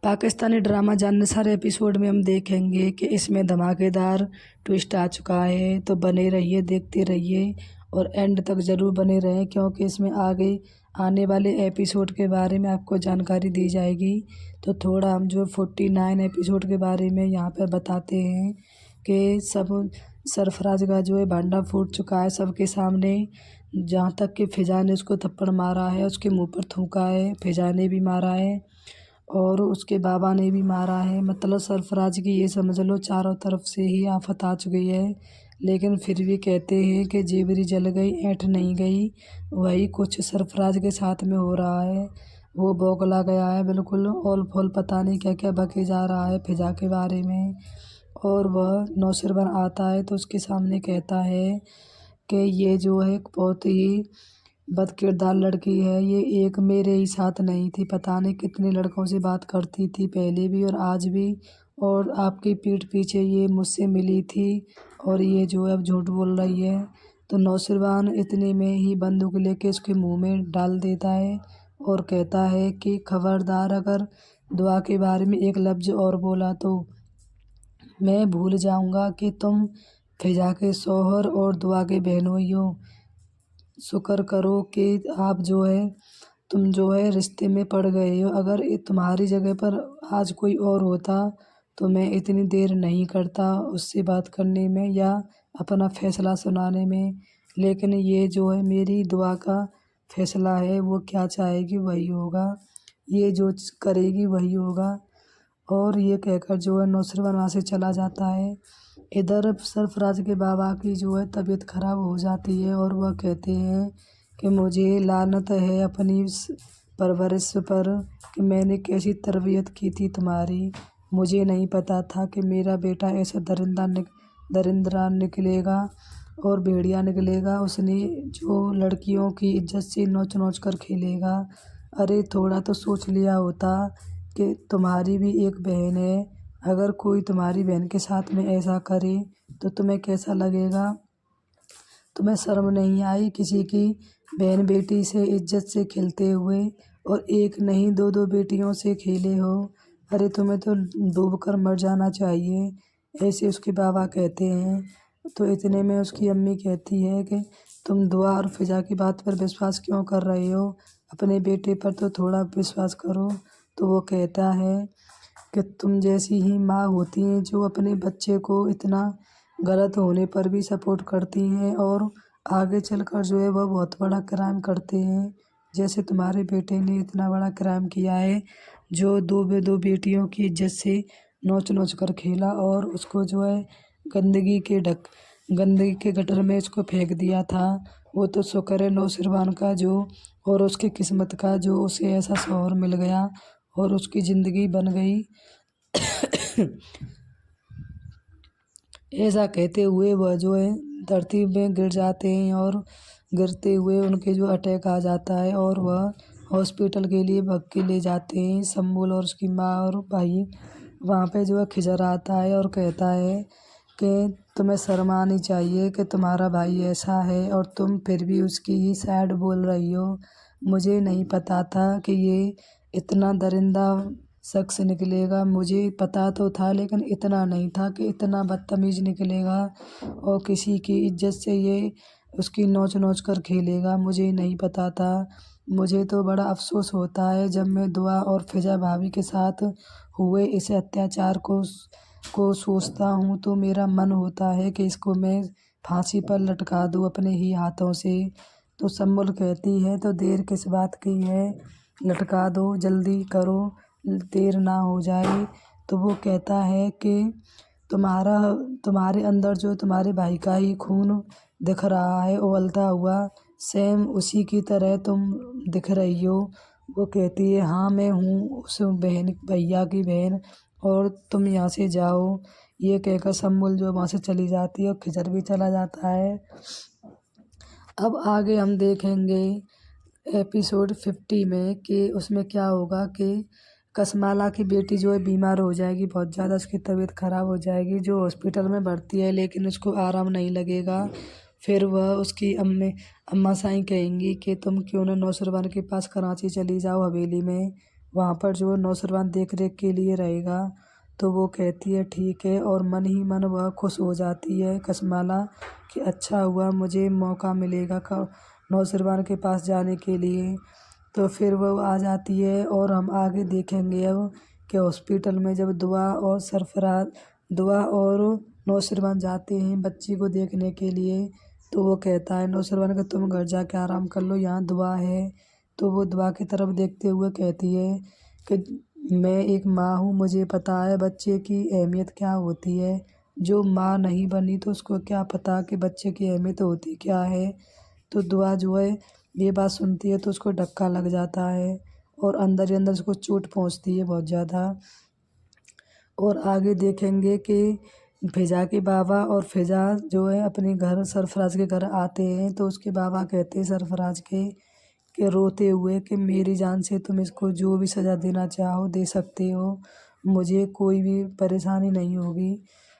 Pakistani drama जानने सारे episode में हम देखेंगे कि इसमें धमाकेदार ट्विस्ट आ चुका है। तो बने रहिए, देखते रहिए और एंड तक ज़रूर बने रहें, क्योंकि इसमें आगे आने वाले एपिसोड के बारे में आपको जानकारी दी जाएगी। तो थोड़ा हम जो 49 एपिसोड के बारे में यहाँ पर बताते हैं कि सब सरफराज का जो है भांडा फूट चुका है सबके सामने। जहाँ तक कि फिजा ने उसको थप्पड़ मारा है, उसके मुंह पर थूका है, फिजा ने भी मारा है और उसके बाबा ने भी मारा है। मतलब सरफराज की ये समझ लो चारों तरफ से ही आफत आ चुकी है। लेकिन फिर भी कहते हैं कि जेबरी जल गई ऐंठ नहीं गई। वही कुछ सरफराज के साथ में हो रहा है। वो बौखला गया है बिल्कुल, ओल फोल पता नहीं क्या क्या बके जा रहा है फिजा के बारे में। और वह नौशरवन आता है तो उसके सामने कहता है कि ये जो है बहुत ही बदकिरदार लड़की है। ये एक मेरे ही साथ नहीं थी, पता नहीं कितने लड़कों से बात करती थी पहले भी और आज भी, और आपकी पीठ पीछे ये मुझसे मिली थी और ये जो है अब झूठ बोल रही है। तो नौशरवान इतने में ही बंदूक लेके उसके मुंह में डाल देता है और कहता है कि खबरदार, अगर दुआ के बारे में एक लफ्ज़ और बोला तो मैं भूल जाऊंगा कि तुम फिजा के शौहर और दुआ के बहनोई हो। शुक्र करो कि आप जो है तुम जो है रिश्ते में पड़ गए हो। अगर तुम्हारी जगह पर आज कोई और होता तो मैं इतनी देर नहीं करता उससे बात करने में या अपना फ़ैसला सुनाने में। लेकिन ये जो है मेरी दुआ का फ़ैसला है, वो क्या चाहेगी वही होगा, ये जो करेगी वही होगा। और ये कहकर जो है नौशरवन वहाँ से चला जाता है। इधर सरफराज के बाबा की जो है तबीयत ख़राब हो जाती है और वह कहते हैं कि मुझे लानत है अपनी परवरिश पर कि मैंने कैसी तरबियत की थी तुम्हारी। मुझे नहीं पता था कि मेरा बेटा ऐसा दरिंदा निकलेगा और भेड़िया निकलेगा। उसने जो लड़कियों की इज्जत से नोच नोच कर खेलेगा। अरे थोड़ा तो सोच लिया होता कि तुम्हारी भी एक बहन है। अगर कोई तुम्हारी बहन के साथ में ऐसा करे तो तुम्हें कैसा लगेगा? तुम्हें शर्म नहीं आई किसी की बहन बेटी से इज्जत से खेलते हुए? और एक नहीं दो दो बेटियों से खेले हो। अरे तुम्हें तो डूब कर मर जाना चाहिए, ऐसे उसके बाबा कहते हैं। तो इतने में उसकी अम्मी कहती है कि तुम दुआ और फिजा की बात पर विश्वास क्यों कर रहे हो, अपने बेटे पर तो थोड़ा विश्वास करो। तो वो कहता है कि तुम जैसी ही माँ होती हैं जो अपने बच्चे को इतना गलत होने पर भी सपोर्ट करती हैं और आगे चलकर जो है वह बहुत बड़ा क्राइम करते हैं। जैसे तुम्हारे बेटे ने इतना बड़ा क्राइम किया है, जो दो बेटियों की इज्जत से नोच नोच कर खेला और उसको जो है गंदगी के गटर में इसको फेंक दिया था। वो तो शुक्र है नौशरवान का जो और उसकी किस्मत का जो उसे ऐसा शौहर मिल गया और उसकी ज़िंदगी बन गई। ऐसा कहते हुए वह जो है धरती में गिर जाते हैं और गिरते हुए उनके जो अटैक आ जाता है और वह हॉस्पिटल के लिए भाग के ले जाते हैं। शम्बुल और उसकी माँ और भाई वहाँ पे जो है खिजर आता है और कहता है कि तुम्हें शर्म आनी चाहिए कि तुम्हारा भाई ऐसा है और तुम फिर भी उसकी ही साइड बोल रही हो। मुझे नहीं पता था कि ये इतना दरिंदा शख्स निकलेगा। मुझे पता तो था लेकिन इतना नहीं था कि इतना बदतमीज़ निकलेगा और किसी की इज्जत से ये उसकी नोच नोच कर खेलेगा। मुझे नहीं पता था। मुझे तो बड़ा अफसोस होता है जब मैं दुआ और फिजा भाभी के साथ हुए इस अत्याचार को सोचता हूँ तो मेरा मन होता है कि इसको मैं फांसी पर लटका दूँ अपने ही हाथों से। तो सम्मुल कहती है तो देर किस बात की है, लटका दो, जल्दी करो, देर ना हो जाए। तो वो कहता है कि तुम्हारे अंदर जो तुम्हारे भाई का ही खून दिख रहा है उबलता हुआ, सेम उसी की तरह तुम दिख रही हो। वो कहती है हाँ मैं हूँ उस बहन भैया की बहन और तुम यहाँ से जाओ। ये कहकर सम्मुल जो वहाँ से चली जाती है और खिजर भी चला जाता है। अब आगे हम देखेंगे एपिसोड 50 में कि उसमें क्या होगा कि कसमाला की बेटी जो है बीमार हो जाएगी, बहुत ज़्यादा उसकी तबीयत ख़राब हो जाएगी, जो हॉस्पिटल में भर्ती है लेकिन उसको आराम नहीं लगेगा। फिर वह उसकी अम्मा साईं कहेंगी कि तुम क्यों ना नौशरवान के पास कराची चली जाओ हवेली में, वहाँ पर जो नौशरवान देख रेख के लिए रहेगा। तो वो कहती है ठीक है, और मन ही मन वह खुश हो जाती है कसमाला कि अच्छा हुआ, मुझे मौका मिलेगा नौशरवान के पास जाने के लिए। तो फिर वो आ जाती है और हम आगे देखेंगे अब कि हॉस्पिटल में जब दुआ और नौशरवान जाते हैं बच्ची को देखने के लिए। तो वो कहता है नौशरवान का तुम घर जाके आराम कर लो, यहाँ दुआ है। तो वो दुआ की तरफ देखते हुए कहती है कि मैं एक माँ हूँ, मुझे पता है बच्चे की अहमियत क्या होती है। जो माँ नहीं बनी तो उसको क्या पता कि बच्चे की अहमियत होती क्या है। तो दुआ जो है ये बात सुनती है तो उसको धक्का लग जाता है और अंदर ही अंदर उसको चोट पहुँचती है बहुत ज़्यादा। और आगे देखेंगे कि फिजा के बाबा और फिजा जो है अपने घर सरफराज के घर आते हैं। तो उसके बाबा कहते हैं सरफराज के रोते हुए कि मेरी जान से तुम इसको जो भी सज़ा देना चाहो दे सकते हो, मुझे कोई भी परेशानी नहीं होगी।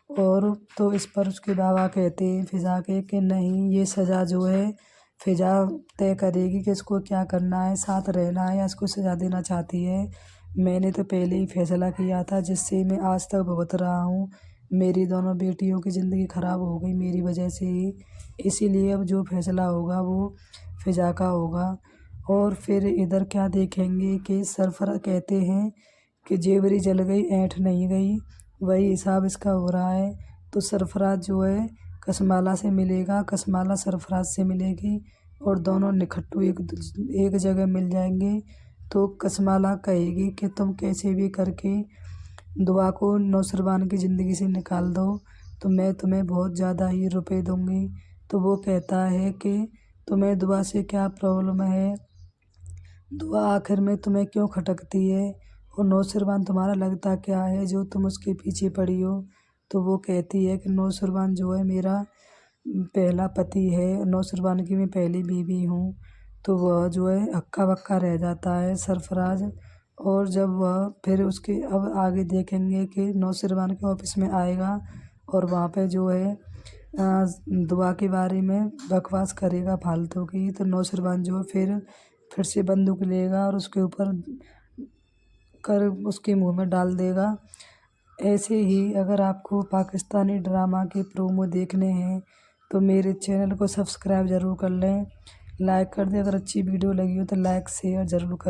और तो इस पर उसके बाबा कहते हैं फिजा के कि नहीं, ये सज़ा जो है फिजा तय करेगी कि इसको क्या करना है, साथ रहना है या इसको सज़ा देना चाहती है। मैंने तो पहले ही फैसला किया था जिससे मैं आज तक भुगत रहा हूँ। मेरी दोनों बेटियों की ज़िंदगी ख़राब हो गई मेरी वजह से ही, इसीलिए अब जो फैसला होगा वो फिजा का होगा। और फिर इधर क्या देखेंगे कि सरफराज कहते हैं कि जेवरी जल गई ऐंठ नहीं गई, वही हिसाब इसका हो रहा है। तो सरफराज जो है कसमाला से मिलेगा, कसमाला सरफराज से मिलेगी और दोनों निखट्टू एक जगह मिल जाएंगे। तो कसमाला कहेगी कि तुम कैसे भी करके दुआ को नौशरवान की ज़िंदगी से निकाल दो, तो मैं तुम्हें बहुत ज़्यादा ही रुपए दूंगी। तो वो कहता है कि तुम्हें दुआ से क्या प्रॉब्लम है, दुआ आखिर में तुम्हें क्यों खटकती है, और नौशरवान तुम्हारा लगता क्या है जो तुम उसके पीछे पड़ी हो। तो वो कहती है कि नौशरवान जो है मेरा पहला पति है, नौशरवान की मैं पहली बीवी हूँ। तो वह जो है हक्का बक्का रह जाता है सरफराज। और जब वह फिर उसके अब आगे देखेंगे कि नौशरवान के ऑफिस में आएगा और वहाँ पे जो है दुआ के बारे में बकवास करेगा फालतू की। तो नौशरवान जो है फिर से बंदूक लेगा और उसके ऊपर कर उसके मुंह में डाल देगा। ऐसे ही अगर आपको पाकिस्तानी ड्रामा के प्रोमो देखने हैं तो मेरे चैनल को सब्सक्राइब ज़रूर कर लें, लाइक कर दें। अगर अच्छी वीडियो लगी हो तो लाइक शेयर ज़रूर करें।